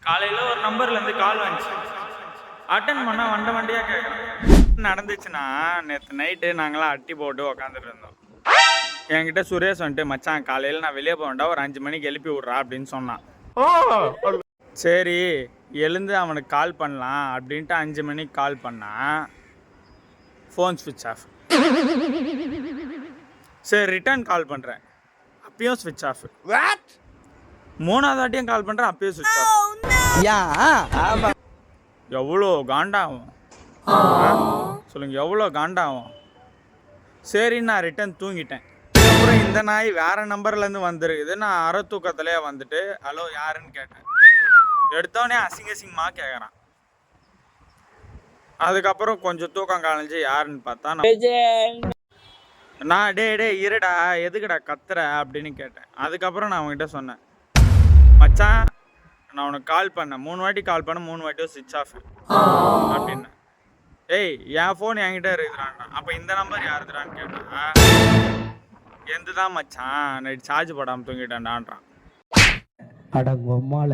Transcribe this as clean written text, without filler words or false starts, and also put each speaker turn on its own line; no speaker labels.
காலையில் ஒரு நம்பர்லேருந்து கால் வந்துச்சு. அட்டன் பண்ணால் வண்டியாக கேட்குறேன். நடந்துச்சுன்னா நேற்று நைட்டு நாங்களாம் அட்டி போட்டு உக்காந்துட்டு இருந்தோம். என்கிட்ட சுரேஷ் வந்துட்டு, மச்சான் காலையில் நான் வெளியே போவேன்டா, ஒரு 5 மணிக்கு எழுப்பி விட்றா அப்படின்னு சொன்னான். சரி எழுந்து அவனுக்கு கால் பண்ணலாம் அப்படின்ட்டு 5 மணிக்கு கால் பண்ணான். ஃபோன் ஸ்விட்ச் ஆஃப். சரி ரிட்டர்ன் கால் பண்ணுறேன், அப்பயும் ஸ்விட்ச் ஆஃப். மூணாவது வாட்டியும் கால் பண்ணுறேன், அப்பயும் ஸ்விட்ச் ஆஃப். எவ்வளோ காண்டாகும் சொல்லுங்க, எவ்வளோ காண்டாகும். சரி நான் ரிட்டர்ன் தூங்கிட்டேன். அப்புறம் இந்த நாய் வேற நம்பர்லேருந்து வந்துருக்குது. நான் அரை தூக்கத்திலே வந்துட்டு ஹலோ யாருன்னு கேட்டேன். எடுத்தோடனே அசிங்கமாக கேட்குறான். அதுக்கப்புறம் கொஞ்சம் தூக்கம் கலைஞ்சி யாருன்னு பார்த்தா நான் டே இருடா எதுக்குடா கத்துற அப்படின்னு கேட்டேன். அதுக்கப்புறம் நான் அவங்ககிட்ட சொன்னேன், மச்சான் நான் உனக்கு கால் பண்ணேன், 3 வாட்டி கால் பண்ண, 3 வாட்டியும் ஸ்விட்ச் ஆஃப் அப்படின்னு. ஏய் என் ஃபோன் என்கிட்ட இருக்குறான்டா. அப்போ இந்த நம்பர் யாருதுடான்னு கேட்டேன். எந்த தான் மச்சான் நைட் சார்ஜ் போடாமல் தூங்கிட்டேன்டான்றான்.
அடங்கம்மால